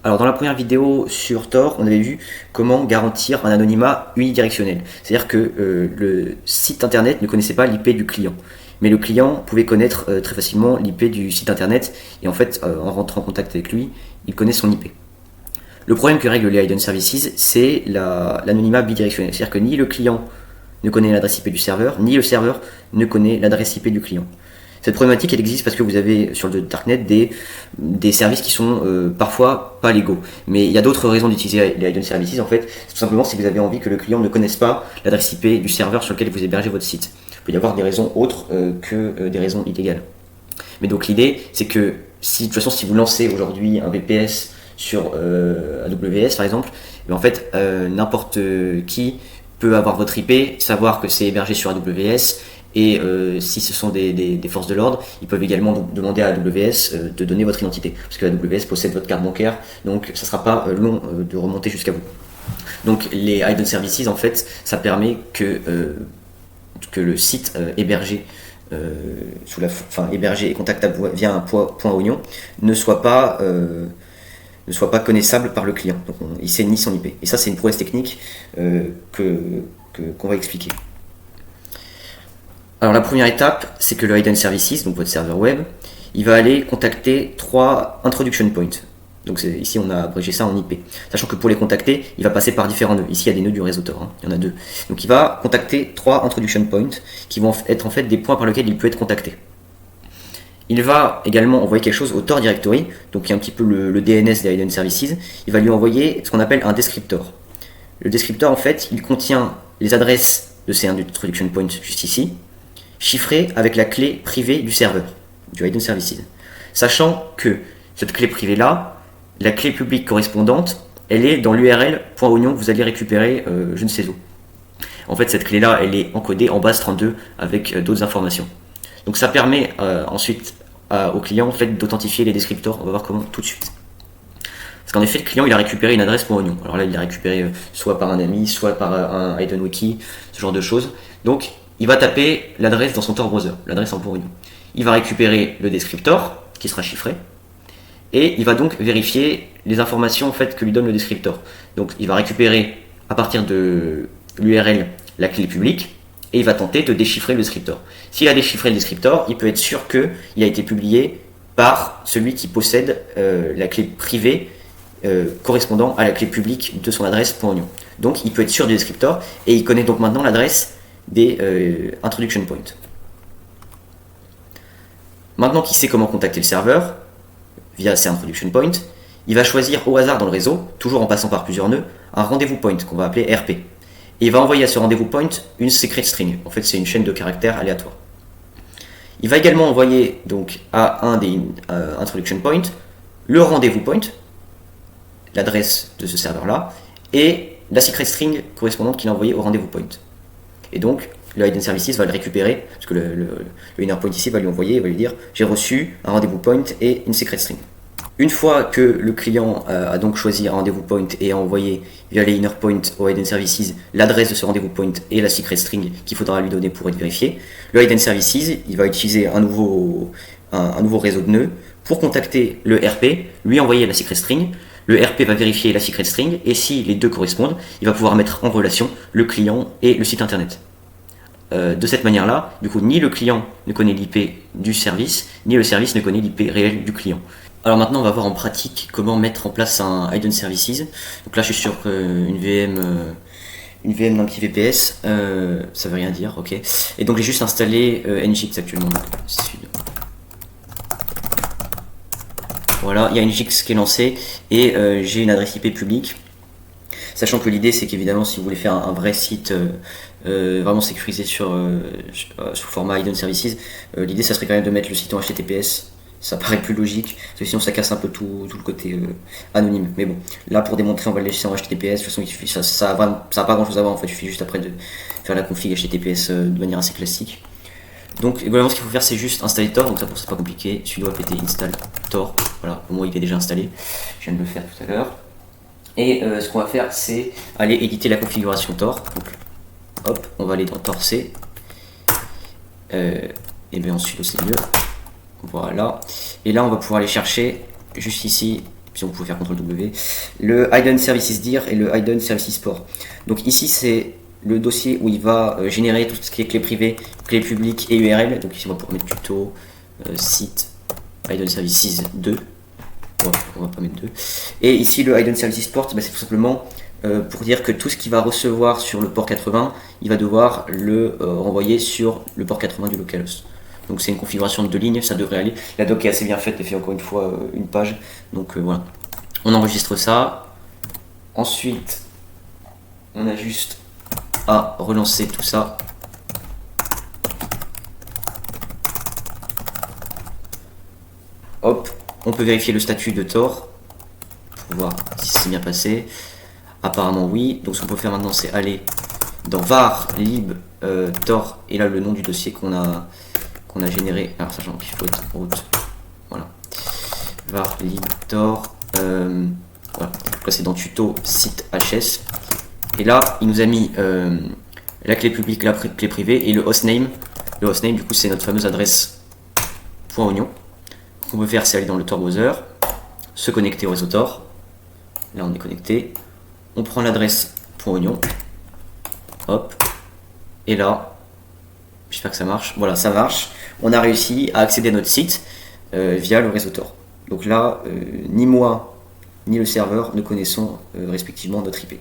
Alors dans la première vidéo sur Tor, on avait vu comment garantir un anonymat unidirectionnel. C'est-à-dire que le site internet ne connaissait pas l'IP du client. Mais le client pouvait connaître très facilement l'IP du site internet et en fait, en rentrant en contact avec lui, il connaît son IP. Le problème que règlent les hidden services, c'est l'anonymat bidirectionnel. C'est-à-dire que ni le client ne connaît l'adresse IP du serveur, ni le serveur ne connaît l'adresse IP du client. Cette problématique, elle existe parce que vous avez sur le darknet des services qui sont parfois pas légaux. Mais il y a d'autres raisons d'utiliser les hidden services. En fait, c'est tout simplement si vous avez envie que le client ne connaisse pas l'adresse IP du serveur sur lequel vous hébergez votre site. Il peut y avoir des raisons autres que des raisons illégales. Mais donc l'idée, c'est que de toute façon, si vous lancez aujourd'hui un VPS sur AWS par exemple, en fait, n'importe qui peut avoir votre IP, savoir que c'est hébergé sur AWS. Et si ce sont des forces de l'ordre, ils peuvent également demander à AWS de donner votre identité. Parce que AWS possède votre carte bancaire, donc ça ne sera pas long de remonter jusqu'à vous. Donc les hidden services, en fait, ça permet que le site hébergé, hébergé et contactable via un point oignon ne soit pas connaissable par le client. Donc il sait ni son IP. Et ça, c'est une prouesse technique qu'on va expliquer. Alors la première étape, c'est que le hidden services, donc votre serveur web, il va aller contacter 3 introduction points. Donc ici on a abrégé ça en IP. Sachant que pour les contacter, il va passer par différents nœuds. Ici il y a des nœuds du réseau Tor, il y en a 2. Donc il va contacter 3 introduction points qui vont être en fait des points par lesquels il peut être contacté. Il va également envoyer quelque chose au Tor directory, donc qui est un petit peu le DNS des hidden services. Il va lui envoyer ce qu'on appelle un descriptor. Le descriptor en fait, il contient les adresses de ces introduction points juste ici, chiffré avec la clé privée du serveur, du hidden services. Sachant que cette clé privée là, la clé publique correspondante, elle est dans l'URL .oignon que vous allez récupérer je ne sais où. En fait, cette clé là, elle est encodée en base 32 avec d'autres informations. Donc ça permet ensuite au client en fait, d'authentifier les descriptors. On va voir comment tout de suite. Parce qu'en effet, le client il a récupéré une adresse .oignon. Alors là, il l'a récupéré soit par un ami, soit par un hidden wiki, ce genre de choses. Donc il va taper l'adresse dans son Tor browser, l'adresse en .oignon. Il va récupérer le descriptor, qui sera chiffré, et il va donc vérifier les informations en fait, que lui donne le descriptor. Donc il va récupérer à partir de l'URL la clé publique, et il va tenter de déchiffrer le descriptor. S'il a déchiffré le descriptor, il peut être sûr qu'il a été publié par celui qui possède la clé privée correspondant à la clé publique de son adresse .oignon. Donc il peut être sûr du descriptor, et il connaît donc maintenant l'adresse des introduction points. Maintenant qu'il sait comment contacter le serveur via ces introduction points, il va choisir au hasard dans le réseau, toujours en passant par plusieurs nœuds, un rendez-vous point qu'on va appeler RP. Et il va envoyer à ce rendez-vous point une secret string. En fait, c'est une chaîne de caractères aléatoires. Il va également envoyer donc à un des introduction points le rendez-vous point, l'adresse de ce serveur-là, et la secret string correspondante qu'il a envoyée au rendez-vous point. Et donc, le hidden services va le récupérer, parce que le inner point ici va lui envoyer, il va lui dire j'ai reçu un rendez-vous point et une secret string. Une fois que le client a donc choisi un rendez-vous point et a envoyé via les inner point au hidden services l'adresse de ce rendez-vous point et la secret string qu'il faudra lui donner pour être vérifié, le hidden services il va utiliser un nouveau réseau de nœuds pour contacter le RP, lui envoyer la secret string. Le RP va vérifier la secret string et si les deux correspondent, il va pouvoir mettre en relation le client et le site internet. De cette manière-là, du coup, ni le client ne connaît l'IP du service, ni le service ne connaît l'IP réel du client. Alors maintenant, on va voir en pratique comment mettre en place un hidden services. Donc là, je suis sur une VM d'un petit VPS. Ça veut rien dire, ok. Et donc j'ai juste installé Nginx actuellement. Donc, voilà, il y a Nginx qui est lancé et j'ai une adresse IP publique. Sachant que l'idée c'est qu'évidemment si vous voulez faire un vrai site vraiment sécurisé sous format hidden services, l'idée ça serait quand même de mettre le site en HTTPS. Ça paraît plus logique, parce que sinon ça casse un peu tout le côté anonyme. Mais bon, là pour démontrer on va le laisser en HTTPS. De toute façon il suffit, ça a pas grand chose à voir en fait, il suffit juste après de faire la config HTTPS de manière assez classique. Donc globalement ce qu'il faut faire c'est juste installer Tor, donc ça pour c'est pas compliqué, sudo apt install Tor, voilà, au moins il est déjà installé, je viens de le faire tout à l'heure. Et ce qu'on va faire c'est aller éditer la configuration Tor, donc hop, on va aller dans Tor C, et bien en sudo c'est mieux, voilà, et là on va pouvoir aller chercher juste ici sinon vous pouvez faire CTRL W, le Hidden Services Dir et le Hidden Services Port. Donc ici c'est le dossier où il va générer tout ce qui est clé privée, clé publique et URL. Donc ici on va pouvoir mettre tuto, site, Hidden Services 2. On va pas mettre 2. Et ici le Hidden Services Port, c'est tout simplement pour dire que tout ce qu'il va recevoir sur le port 80, il va devoir le renvoyer sur le port 80 du localhost. Donc c'est une configuration de 2 lignes, ça devrait aller. La doc est assez bien faite, elle fait encore une fois une page. Donc voilà. On enregistre ça. Ensuite, on a juste à relancer tout ça. Hop, on peut vérifier le statut de Tor pour voir si c'est bien passé. Apparemment oui. Donc ce qu'on peut faire maintenant, c'est aller dans var lib Tor et là le nom du dossier qu'on a généré. Alors ça j'en pivot route. Voilà. Var lib Tor. Voilà. Donc là c'est dans tuto site hs. Et là il nous a mis la clé publique, la clé privée et le hostname. Le hostname du coup c'est notre fameuse adresse .oignon. Ce qu'on peut faire c'est aller dans le Tor browser, se connecter au réseau Tor. Là on est connecté. On prend l'adresse .oignon. Hop. Et là, j'espère que ça marche. Voilà, ça marche. On a réussi à accéder à notre site via le réseau Tor. Donc là, ni moi, ni le serveur ne connaissons respectivement notre IP.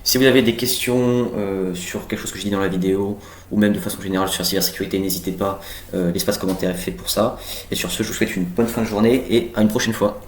Si vous avez des questions sur quelque chose que je dis dans la vidéo, ou même de façon générale sur la cybersécurité, n'hésitez pas, l'espace commentaire est fait pour ça. Et sur ce, je vous souhaite une bonne fin de journée et à une prochaine fois.